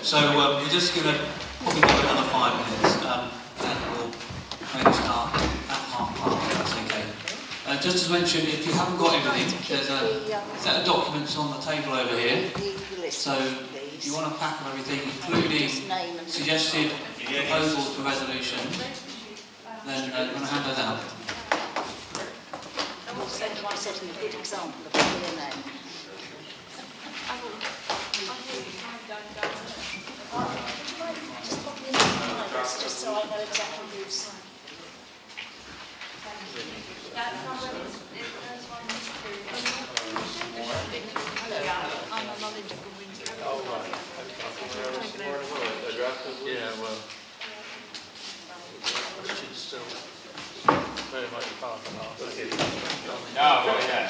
So we're just going to probably give it another 5 minutes, and we'll maybe start at 1:30, if that's okay. Just as mentioned, if you haven't got everything, there's a set of documents on the table over here. So if you want to pack up everything, including suggested proposals for resolutions, then I'm going to hand those out. I'm setting a good example of their name. Just pop me in the minutes, just so I know exactly who's. Yeah, well, it's still very much part of us. No, well, yeah.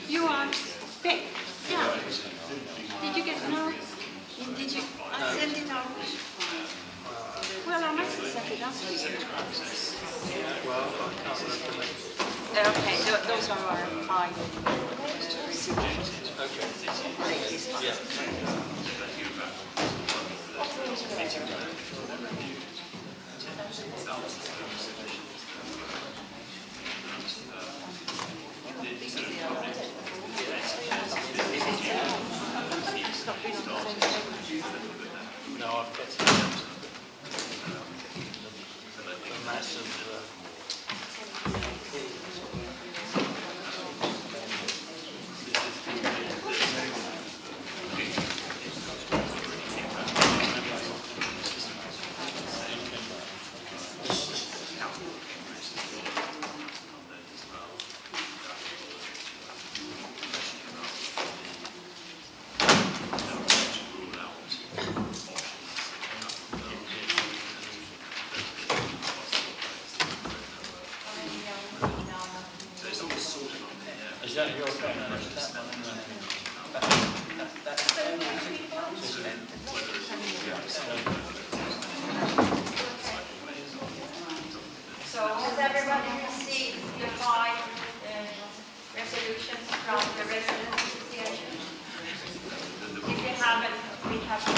You are thick. Yeah. Did you get no? Did you? I sent it out. Well, I must have set it up. Well, I can't recommend. Okay, those are our 5. Okay. Yeah. No, I've got the massive Is that your pen? So has everybody received the 5 resolutions from the residents association? If you haven't, we have to.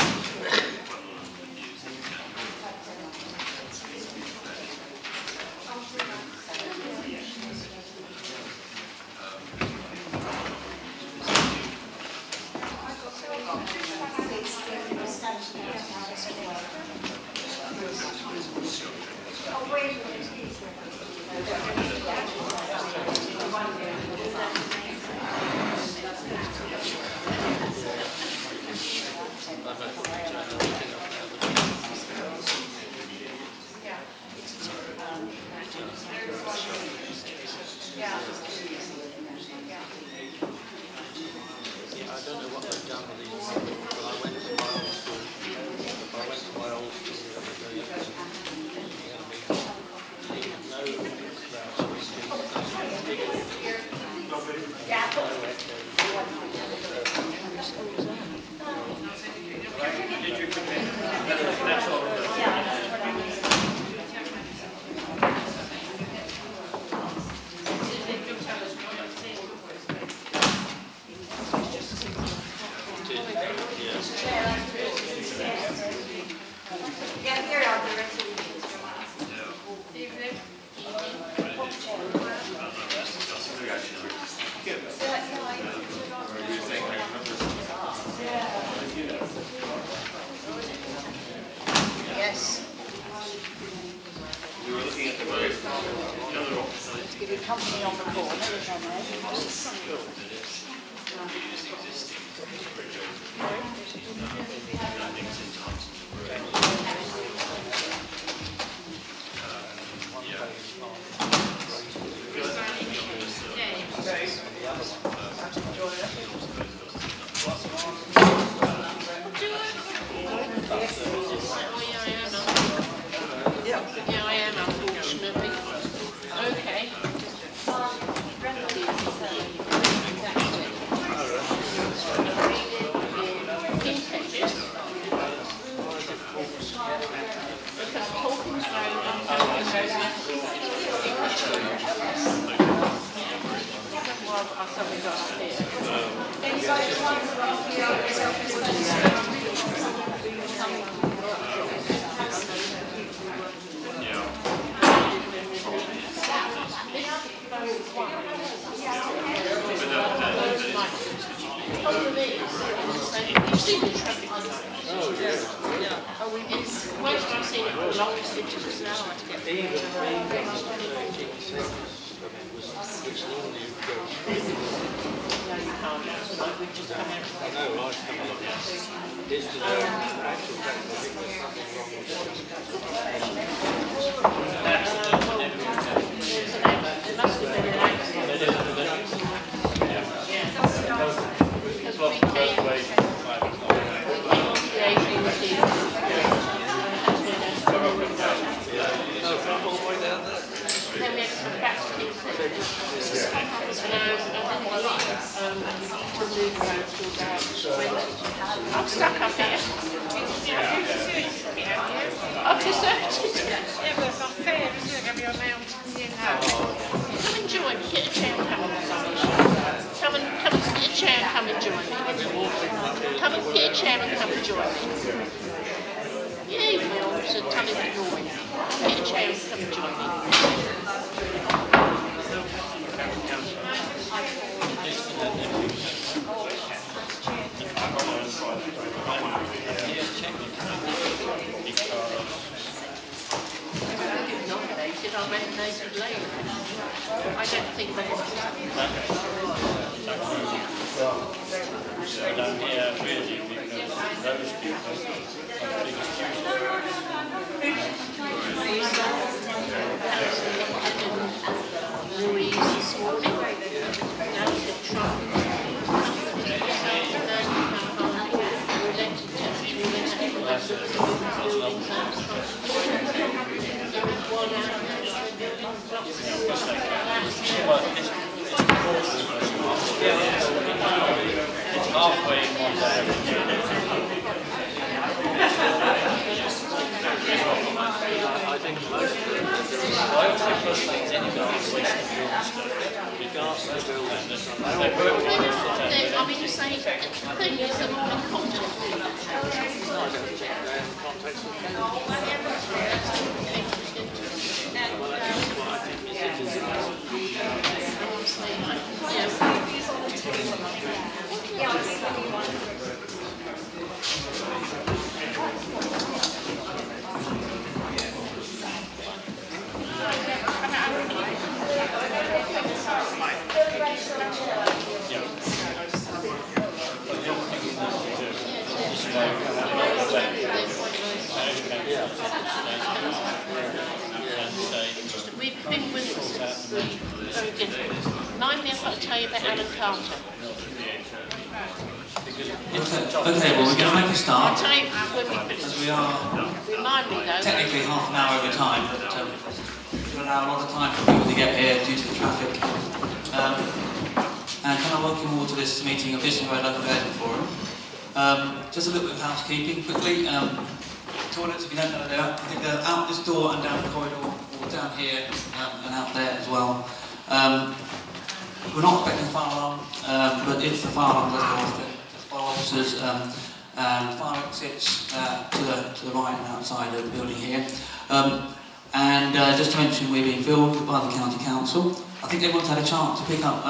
Oh, wait a minute, please. I don't know what they've done with these. Well, I went to my old school. I went to my old school the other day. No class. company on the corner, is on there. Yeah, I am, unfortunately. Okay. Because Hawkins Road and Hawkins Road well, I suddenly got up here. You've seen the traffic. Oh, yeah. Oh, we did. Most I've seen it for the longest, it took us an hour to get there. Even the 18 which normally you go No, you can't. So we just come out. I know, I come along. Is the actual fact I think there's something wrong with There must have been an accident. Because we came on the 18th. Then we had to come back to Histon. I'm stuck up here. I've deserted. Yeah, but it's unfair, isn't it? Going to be around here now. Come and join me. Get a chair and come and Come and get a chair and come and join me. Come and get a chair and come and join me. Yeah, you will. So tell him to join. Get a chair and come and join me. Nominated, I nominated later. I don't think they want I don't hear really because those people are the biggest Louise this morning. Now the Trump. It's halfway in one day. I think most of them, I always think most things anyway is wasting your stuff. regardless of the building, I mean, you say, the thing is, they're all in contact. I don't think they're in context with them. Well, that's what I think is We've been with it since the very beginning. Mind me, I've got to tell you about Alan Carter. Okay, well, we're going to make a start. I'll tell you when we As we are remind me though. technically half an hour over time, but we'll allow a lot of time for people to get here due to the traffic. And can I welcome you all to this meeting of Histon Road Local Government Forum. Just a little bit of housekeeping quickly. Toilets, if you don't know, I think they're out this door and down the corridor, or down here and out there as well. We're not expecting a fire alarm, but if the fire alarm does go off, then fire officers and fire exits to the right and outside of the building here. And just to mention, we're being filmed by the County Council. I think everyone's had a chance to pick up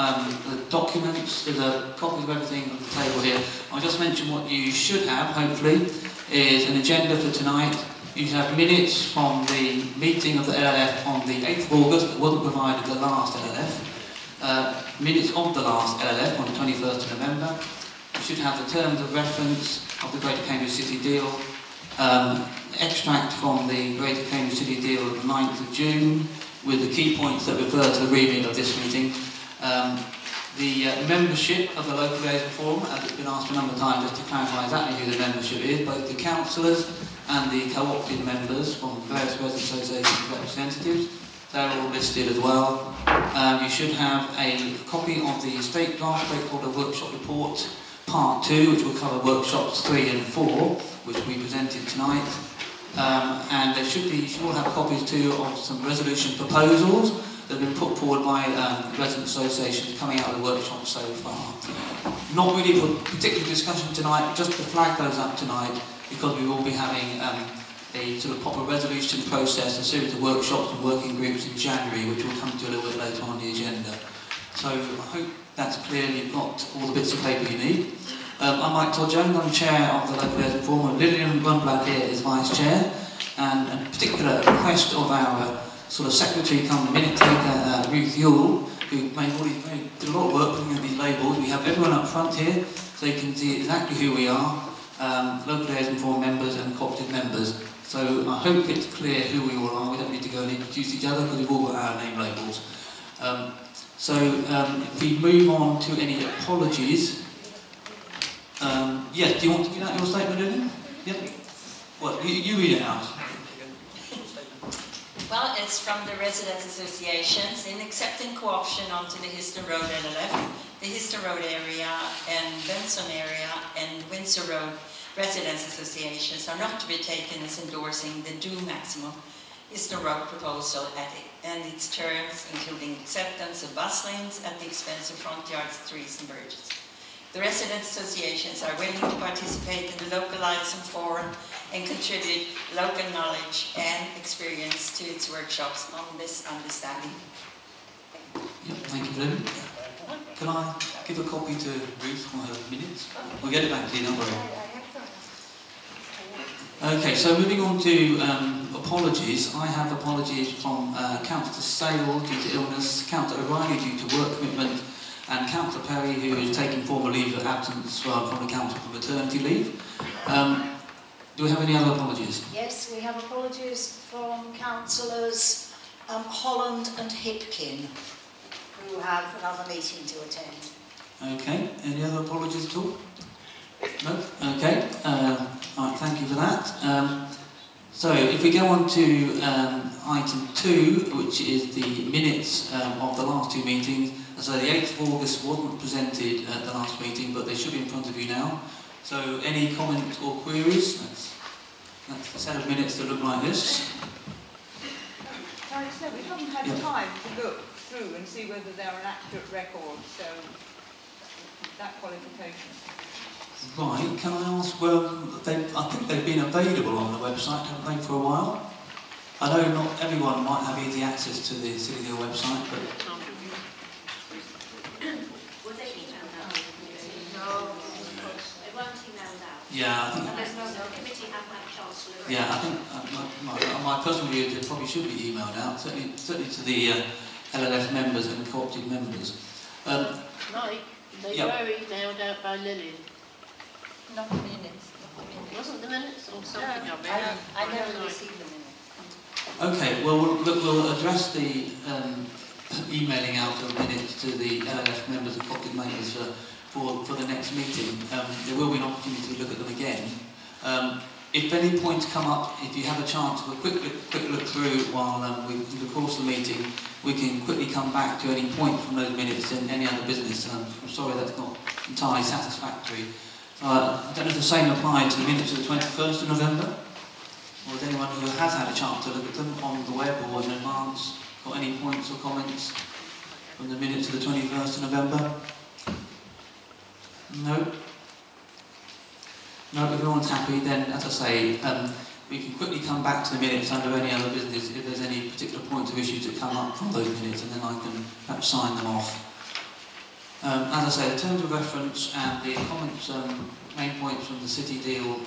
the documents. There's a copy of everything on the table here. I'll just mention what you should have, hopefully, is an agenda for tonight. you should have minutes from the meeting of the LLF on the 8th of August, that wasn't provided the last LLF. Minutes of the last LLF on the 21st of November. You should have the terms of reference of the Greater Cambridge City deal. Extract from the Greater Cambridge City deal of the 9th of June with the key points that refer to the remit of this meeting. The membership of the Local Liaison Forum, as it's been asked a number of times, just to clarify exactly who the membership is, both the councillors and the co-opted members from various resident associations and representatives. They're all listed as well. You should have a copy of the State Draft Stakeholder Workshop Report, Part 2, which will cover workshops 3 and 4, which we presented tonight. And you should all have copies too of some resolution proposals that have been put forward by resident associations coming out of the workshop so far. Not really for particular discussion tonight, just to flag those up tonight, because we will be having a sort of proper resolution process, a series of workshops and working groups in January, which we'll come to a little bit later on the agenda. So I hope that's clear, you've got all the bits of paper you need. I'm Mike Todd-Jones, I'm Chair of the Local Liaison Forum. Lillian Grunblatt here is Vice Chair, and a particular request of our sort of secretary come minute taker, Ruth Yule, who did a lot of work putting in these labels. We have everyone up front here, so you can see exactly who we are, Local Liaison Forum members and co-opted members. So I hope it's clear who we all are. We don't need to go and introduce each other because we've all got our name labels. If we move on to any apologies. Yes, do you want to read out your statement, Lillian? Yeah. What, you read it out. Well, it's from the residents' associations in accepting co-option onto the Histon Road LLF, the Histon Road area and Benson area and Windsor Road residents' associations are not to be taken as endorsing the due maximum Histon Road proposal and its terms, including acceptance of bus lanes at the expense of front yards, trees and bridges. The resident associations are willing to participate in the Local Liaison Forum and contribute local knowledge and experience to its workshops on this understanding. Yeah, thank you, Lynn. Can I give a copy to Ruth for her minutes? We'll get it back to you, don't worry. Okay, so moving on to apologies. I have apologies from Councillor Sale due to illness, Councillor O'Reilly due to work commitment, and Councillor Perry, who is taking formal leave of absence from the Council for maternity leave. Do we have any other apologies? Yes, we have apologies from councillors Holland and Hipkin, who have another meeting to attend. Okay, any other apologies at all? No? Okay, right, thank you for that. So if we go on to item 2, which is the minutes of the last 2 meetings. So the 8th of August wasn't presented at the last meeting, but they should be in front of you now. So any comments or queries? That's a set of minutes that look like this. Like I said, we haven't had time to look through and see whether they're an accurate record, so that qualification. Right, can I ask, well, I think they've been available on the website, haven't they, for a while? I know not everyone might have easy access to the City Deal website, but... Will they email out? No, they won't email out. Yeah, I think... Unless the committee have that chance to look. Yeah, I think my personal view is it probably should be emailed out, certainly to the LLF members and co-opted members. Mike, they were emailed out by Lillian. Not the minutes. Wasn't the minutes or something of it? I never received the minutes. Okay, well, we'll address the emailing out of minutes to the LLF members and co-opted members for the next meeting. There will be an opportunity to look at them again. If any points come up, if you have a chance of a quick look through while in the course of the meeting, we can quickly come back to any point from those minutes and any other business. I'm sorry that's not entirely satisfactory. I don't know if the same applies to the minutes of the 21st of November, or is anyone who has had a chance to look at them on the web or in advance got any points or comments from the minutes of the 21st of November? No? No, if everyone's happy, then, as I say, we can quickly come back to the minutes under any other business if there's any particular points of issues that come up from those minutes, and then I can perhaps sign them off. As I say, the terms of reference and the comments, main points from the City Deal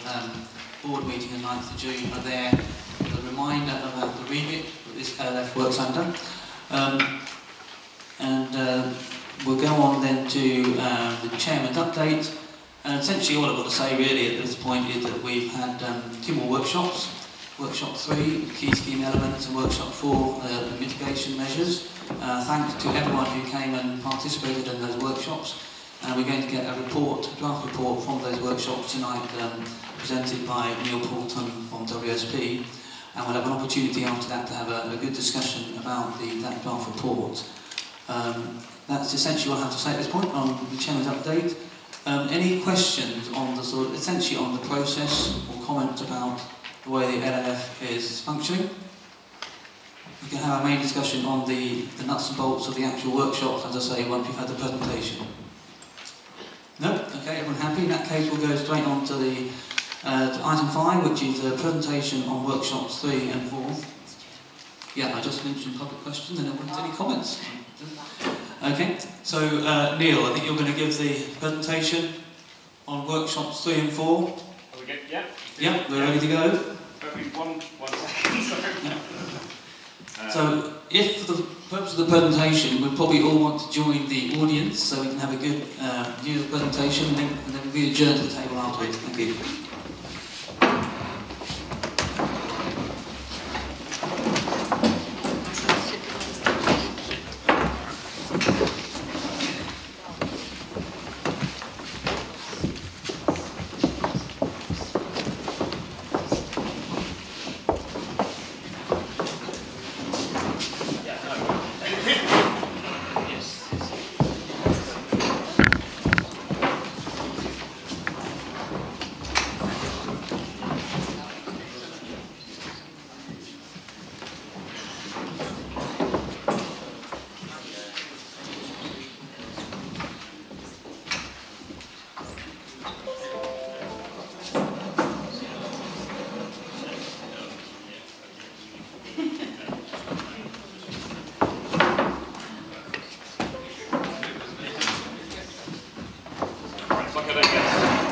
board meeting on 9th of June are there as a reminder about the remit that this LLF works under. We'll go on then to the Chairman's update. And essentially all I've got to say really at this point is that we've had 2 more workshops. Workshop 3, key scheme elements, and Workshop 4, the mitigation measures. Thanks to everyone who came and participated in those workshops. We're going to get a report, a draft report from those workshops tonight, presented by Neil Poulton from WSP. And we'll have an opportunity after that to have a good discussion about that draft report. That's essentially what I have to say at this point on the Chairman's update. Any questions on the essentially on the process or comments about the way the LLF is functioning? We can have a main discussion on the nuts and bolts of the actual workshops, as I say, once we've had the presentation. No? Okay, everyone happy? In that case, we'll go straight on to the to item 5, which is the presentation on workshops 3 and 4. Yeah, I just mentioned public questions and no one's any comments. Okay, so Neil, I think you're going to give the presentation on workshops 3 and 4. Are we good? Yeah? Yeah, we're ready to go. One second, sorry. Yeah. So, if for the purpose of the presentation, we probably all want to join the audience so we can have a good view of the presentation and then we adjourn to the table afterwards. Thank you.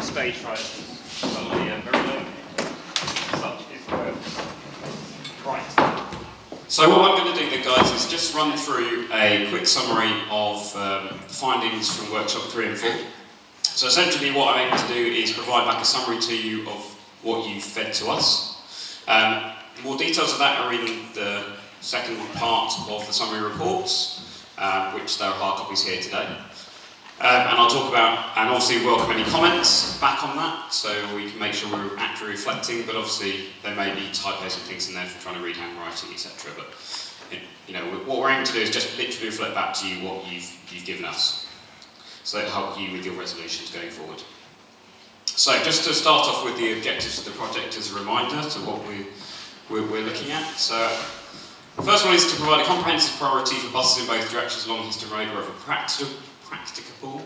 Stage fright. Suddenly, very low. Such is the way. Right. So what I'm going to do then, guys, is just run through a quick summary of the findings from workshop 3 and 4. So essentially what I aim to do is provide back a summary to you of what you've fed to us. More details of that are in the second part of the summary reports, which there are hard copies here today. And I'll talk about, and obviously welcome any comments back on that, so we can make sure we're accurately reflecting, but obviously there may be typos and things in there for trying to read handwriting, etc. But you know, what we're aiming to do is just literally reflect back to you what you've given us, so it'll help you with your resolutions going forward. So just to start off with the objectives of the project as a reminder to what we're looking at. So the first one is to provide a comprehensive priority for buses in both directions along Histon Road wherever practicable,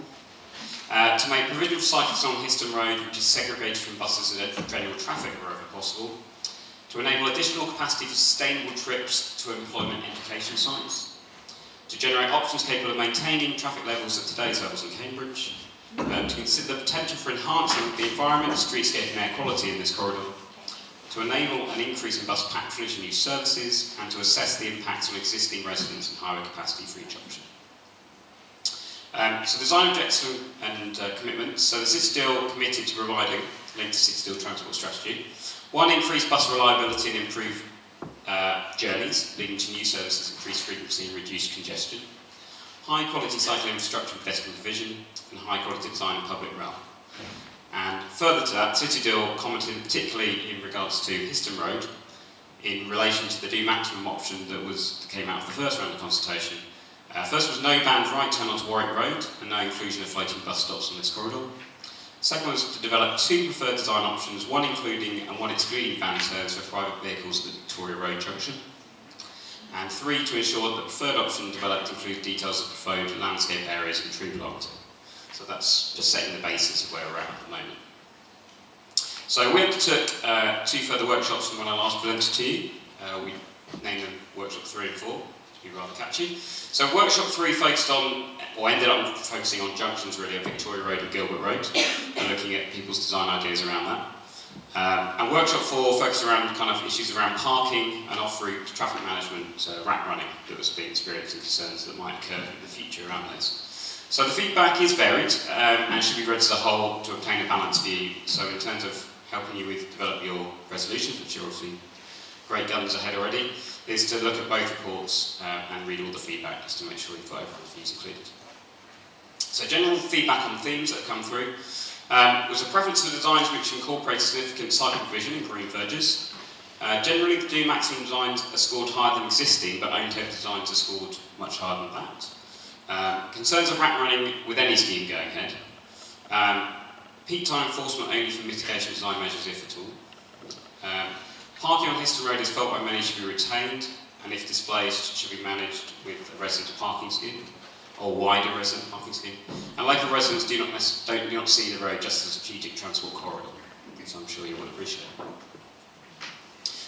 to make provision for cyclists on Histon Road, which is segregated from buses and general traffic wherever possible, to enable additional capacity for sustainable trips to employment education sites, to generate options capable of maintaining traffic levels at today's levels in Cambridge, to consider the potential for enhancing the environment, streetscape and air quality in this corridor, to enable an increase in bus patronage and new services, and to assess the impacts on existing residents and highway capacity for each option. So design objectives and commitments. So the City Deal committed to providing, linked to City Deal transport strategy, 1, increase bus reliability and improve journeys, leading to new services, increased frequency and reduced congestion, high quality cycling infrastructure and pedestrian provision, and high quality design of public rail. And further to that, City Deal commented particularly in regards to Histon Road in relation to the do maximum option that came out of the first round of consultation. First was no banned right turn onto Warwick Road and no inclusion of floating bus stops on this corridor. Second was to develop 2 preferred design options, 1 including and 1 excluding banned turns for private vehicles at the Victoria Road junction. And 3, to ensure that the preferred option developed includes details of preferred landscape areas and tree planting. So that's just setting the basis of where we're at the moment. So we undertook 2 further workshops from when I last presented to you. We named them workshop 3 and 4. to be rather catchy. So workshop 3 focused on, or ended up focusing on junctions really, of Victoria Road and Gilbert Road, and looking at people's design ideas around that. And workshop 4 focused around kind of issues around parking and off-route traffic management, rat running that was being experienced and concerns that might occur in the future around those. So the feedback is varied and should be read as a whole to obtain a balanced view. So in terms of helping you with develop your resolutions, which are obviously great guns ahead already, is to look at both reports and read all the feedback just to make sure you've got everyone's views included. So general feedback on themes that have come through. Was a preference for designs which incorporate significant cycle provision in green verges. Generally, the do maximum designs are scored higher than existing, but own table designs are scored much higher than that. Concerns of rat running with any scheme going ahead. Peak time enforcement only for mitigation design measures, if at all. Parking on Histon Road is felt by many should be retained, and if displaced, should be managed with a resident parking scheme, or wider resident parking scheme. And local residents do not see the road just as a strategic transport corridor, as I'm sure you will appreciate.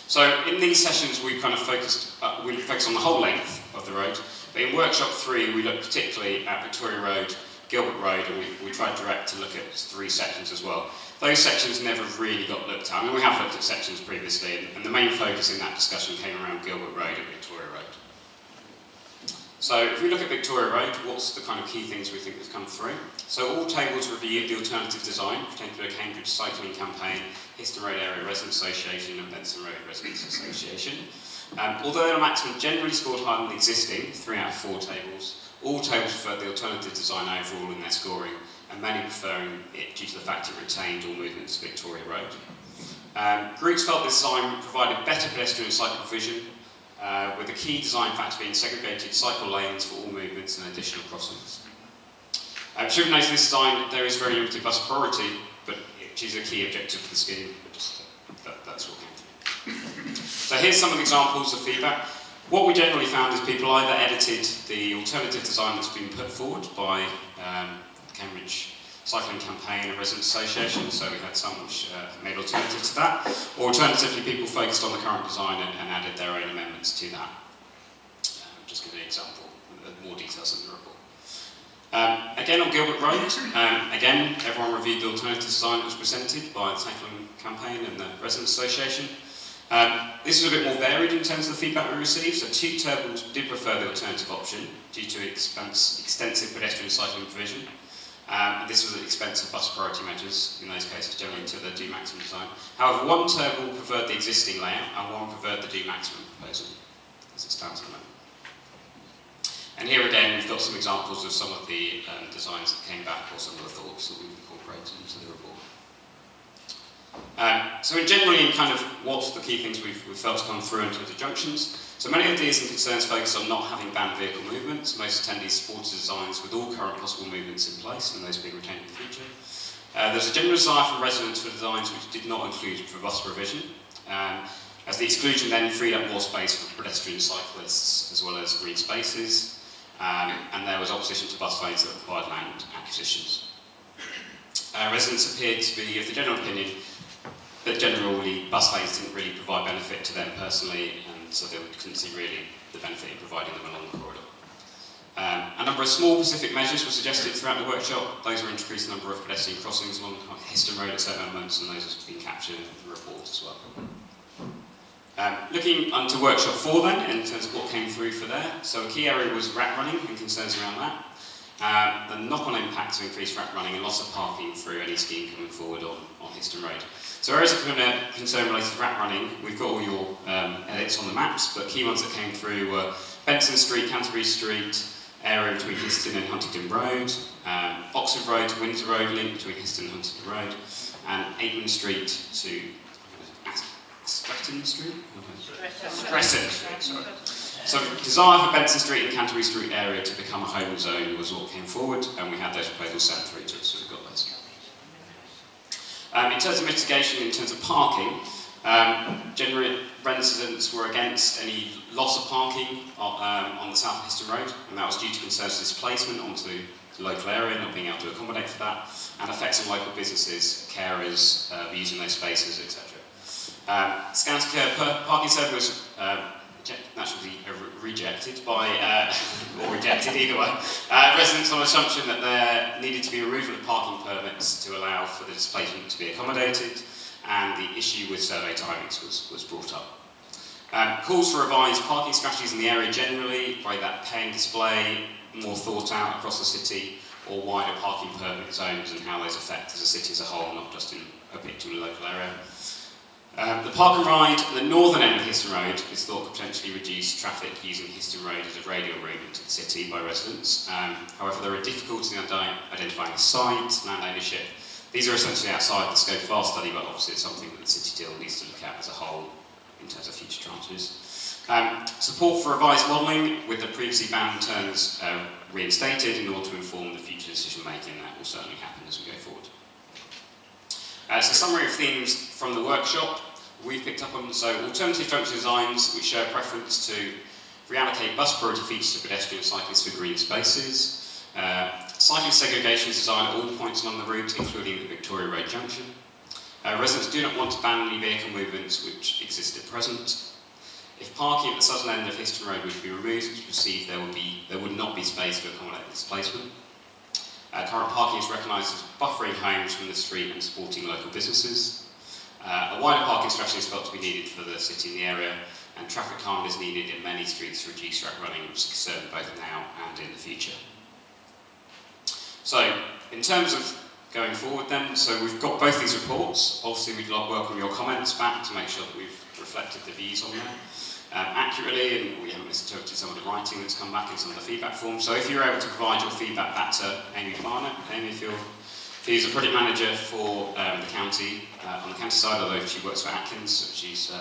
So in these sessions, we kind of focused on the whole length of the road. But in workshop 3, we looked particularly at Victoria Road, Gilbert Road, and we tried direct to look at 3 sections as well. Those sections never really got looked at. I mean, we have looked at sections previously, and the main focus in that discussion came around Gilbert Road and Victoria Road. So if we look at Victoria Road, what's the kind of key things we think have come through? So all tables reviewed the alternative design pertaining to a Cambridge cycling campaign, Histon Road Area Residents Association and Benson Road Residents Association. Although they are maximum generally scored higher than the existing, 3 out of 4 tables, all tables preferred the alternative design overall in their scoring, and many preferring it due to the fact it retained all movements of Victoria Road. Groups felt this design provided better pedestrian and cycle provision, with the key design factor being segregated cycle lanes for all movements and additional crossings. Should note in this design there is very limited bus priority, but which is a key objective for the scheme, but just that's what came through. So here's some of the examples of feedback. What we generally found is people either edited the alternative design that's been put forward by Cambridge Cycling Campaign and Residents Association, so we had some which made alternatives to that, or alternatively people focused on the current design and added their own amendments to that. Just give an example, more details in the report. Again on Gilbert Road, again everyone reviewed the alternative design that was presented by the Cycling Campaign and the Residents Association. This was a bit more varied in terms of the feedback we received, so 2 tables did prefer the alternative option due to extensive pedestrian cycling provision. This was at the expense of bus priority measures, in those cases generally into the do maximum design. However, 1 table preferred the existing layout and 1 preferred the do maximum proposal, as it stands at the moment. And here again, we've got some examples of some of the designs that came back, or some of the thoughts that we've incorporated into the report. So generally, kind of what's the key things we've felt to come through in terms of junctions. So many ideas and concerns focus on not having banned vehicle movements. Most attendees supported designs with all current possible movements in place, and those being retained in the future. There's a general desire from residents for designs which did not include for bus provision, as the exclusion then freed up more space for pedestrian cyclists as well as green spaces, and there was opposition to bus lanes that required land acquisitions. Residents appeared to be of the general opinion that generally bus lanes didn't really provide benefit to them personally, and so they couldn't see really the benefit in providing them along the corridor. A number of small specific measures were suggested throughout the workshop. Those were increase the number of pedestrian crossings along Histon Road at certain moments, and those have been captured in the report as well. Looking onto workshop 4 then, in terms of what came through for there. So a key area was rat running and concerns around that. The knock-on impacts of increased rat running and loss of parking through any scheme coming forward on Histon Road. So areas of concern related to rat running, we've got all your edits on the maps, but key ones that came through were Benson Street, Canterbury Street, area between Histon and Huntingdon Road, Oxford Road to Windsor Road, link between Histon and Huntingdon Road, and Aikman Street to Stretton Street? Crescent Street, sorry. So desire for Benson Street and Canterbury Street area to become a home zone was what came forward, and we had those proposals sent through to us, so we've got those. In terms of mitigation, in terms of parking, generally residents were against any loss of parking on the South Histon Road, and that was due to concerns of displacement onto the local area, not being able to accommodate for that, and effects on local businesses, carers, using those spaces, etc. Scanty Care parking service was rejected by, or rejected either way, residents on assumption that there needed to be removal of parking permits to allow for the displacement to be accommodated, and the issue with survey timings was brought up. Calls for revised parking strategies in the area generally, by that pay and display, more thought out across the city, or wider parking permit zones and how those affect as a city as a whole, not just in a particular local area. The park and ride at the northern end of Histon Road is thought to potentially reduce traffic using Histon Road as a radial route into the city by residents. However, there are difficulties in identifying the site, land ownership. These are essentially outside the scope of our study, but obviously it's something that the city still needs to look at as a whole in terms of future tranches. Support for revised modelling with the previously banned turns reinstated in order to inform the future decision making. That will certainly happen as we go forward. So summary of themes from the workshop we've picked up on. So alternative junction designs which show a preference to reallocate bus priority features to pedestrian cyclists for green spaces. Cycling segregation is designed at all points along the route, including the Victoria Road junction. Residents do not want to ban any vehicle movements which exist at present. If parking at the southern end of Histon Road would be removed, it's perceived there would not be space to accommodate displacement. Current parking is recognised as buffering homes from the street and supporting local businesses. A wider parking strategy is felt to be needed for the city and the area, and traffic calm is needed in many streets to reduce track running, which is a concern both now and in the future. So, in terms of going forward then, so we've got both these reports. Obviously we'd welcome your comments back to make sure that we've reflected the views on them accurately, and we haven't misinterpreted some of the writing that's come back in some of the feedback forms. So if you're able to provide your feedback back to Amy Barnett, Amy, she's a project manager for the county, on the county side, although she works for Atkins, so she's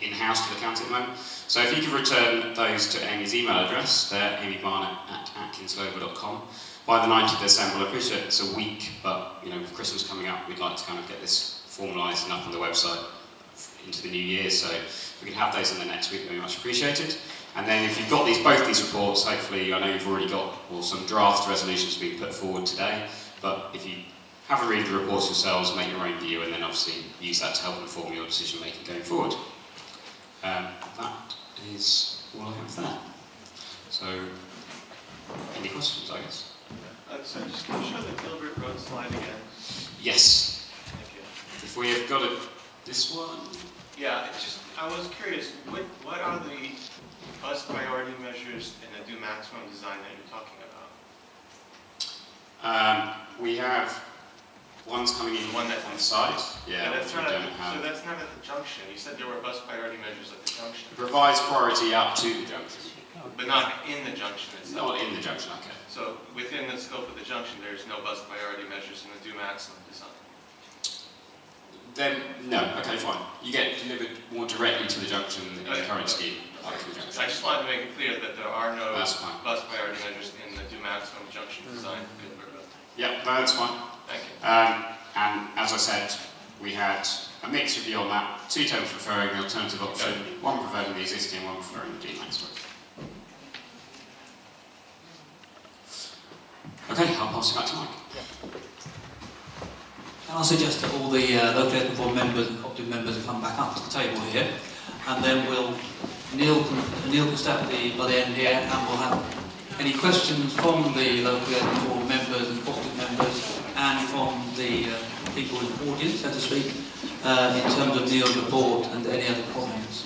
in-house to the county at the moment. So if you could return those to Amy's email address, there, amybarnett@atkinsglobal.com, by the 9th of December. I appreciate it's a week, but you know, with Christmas coming up, we'd like to kind of get this formalised and up on the website into the new year, so if we can have those in the next week, very much appreciated. And then if you've got both these reports, hopefully, I know you've already got some draft resolutions being put forward today, but if you have a read of the reports yourselves, make your own view, and then obviously use that to help inform your decision making going forward. That is all I have there. So, any questions, I guess? So just can you show the Gilbert Road slide again? Yes. Thank you. If we have got this one. Yeah, I was curious, what are the bus priority measures in the do maximum design that you're talking about? We have ones coming in on the side. Yeah, that's not so that's not at the junction. You said there were bus priority measures at the junction. Provides priority up to the junction. But not in the junction itself. Not in the junction, okay. So within the scope of the junction, there's no bus priority measures in the do maximum design. Then, no, okay, fine. You get delivered more directly to the junction in the current scheme. I just wanted to make it clear that there are no bus priority measures in the do maximum junction design for Gilbert Road. Yeah, no, that's fine. Thank you. And as I said, we had a mixed review on that. 2 terms preferring the alternative option, one preferring the existing, one preferring the D-maximum. Okay, I'll pass it back to Mike. And I suggest that all the local Eton board members and cooperative members come back up to the table here, and then Neil can start by the end here, and we'll have any questions from the local Eton board members and cooperative members, and from the people in the audience, so to speak, in terms of Neil's report and any other comments.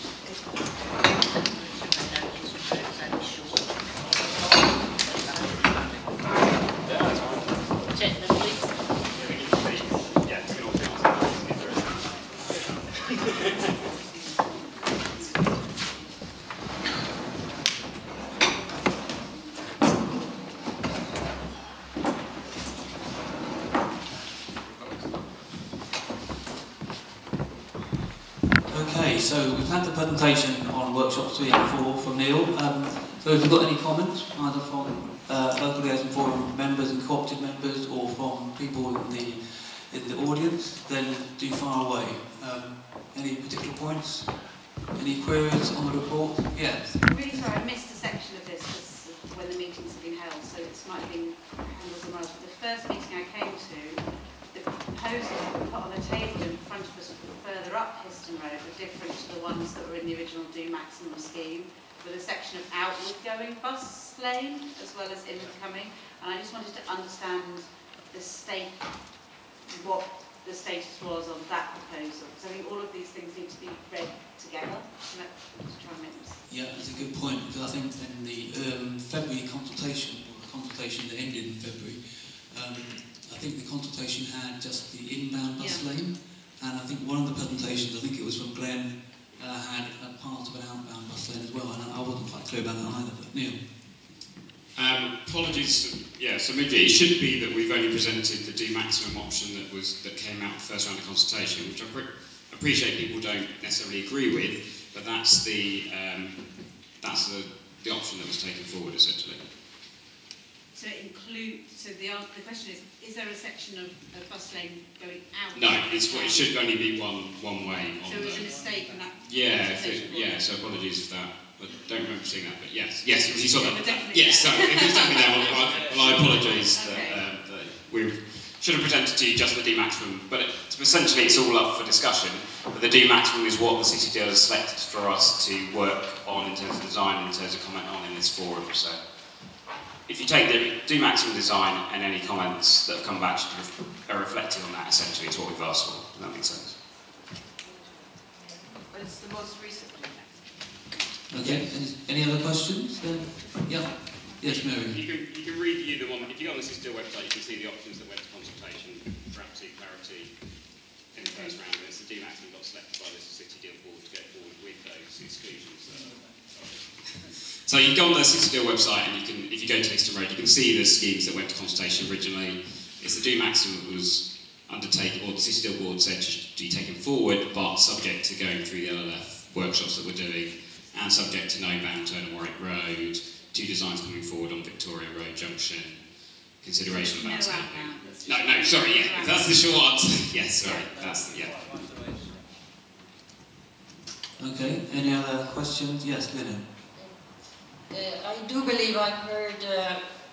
So we've had the presentation on workshops 3 and 4 from Neil. So if you've got any comments, either from local liaison forum members and cooperative members, or from people in the audience, then do fire away. Any particular points? Any queries on the report? Yes. I'm really sorry, I missed a section of this when the meetings have been held, so it's might have been handled somewhere else. But the first meeting I came to, the proposals that were put on the table in front of us further up Histon Road were different to the ones that were in the original Do Maximum scheme, with a section of outward going bus lane as well as inward coming. And I just wanted to understand what the status was on that proposal, because I think all of these things need to be read together. Yeah, that's a good point, because I think in the February consultation, or the consultation that ended in February, I think the consultation had just the inbound bus lane, and I think one of the presentations, I think it was from Glenn, had a part of an outbound bus lane as well, and I wasn't quite clear about that either, but Neil. Apologies, so it should be that we've only presented the Do Maximum option that came out the first round of consultation, which I appreciate people don't necessarily agree with, but that's the option that was taken forward essentially. So the question is there a section of a bus lane going out? No, it should only be one way. So it was a mistake in that? So apologies for that. I don't remember seeing that, but yes, you saw that. Yes, so if it was definitely there, well, I apologise that we should have presented to you just the D maximum, but essentially it's all up for discussion. But the D maximum is what the city deal has selected for us to work on in terms of design, in terms of comment on in this forum. So if you take the D maximum design and any comments that have come back are reflected on that, essentially it's what we've asked for. Does that make sense? But it's the most recent. Okay, any other questions? Yeah. Yes, Mary. You can review the one. If you go on the City Deal website, you can see the options that went to consultation for absolute clarity in the first round. It's the D maximum got selected by the City Deal board to go forward with those exclusions. So you can go on the City Deal website, and if you go to Histon Road, you can see the schemes that went to consultation originally. It's the Do maximum that was undertaken, or the City Deal board said to be taken forward, but subject to going through the LLF workshops that we're doing, and subject to no bound turn on Warwick Road, 2 designs coming forward on Victoria Road Junction, consideration of landscaping. No, sorry, that's the short answer. Yes, sorry, Okay, any other questions? Yes, Lynn. I do believe I've heard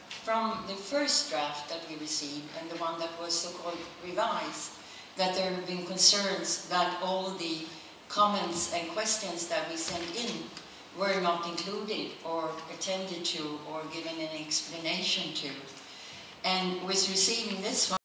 from the first draft that we received and the one that was so-called revised, that there have been concerns that all the comments and questions that we sent in were not included or attended to or given an explanation to. And with receiving this one,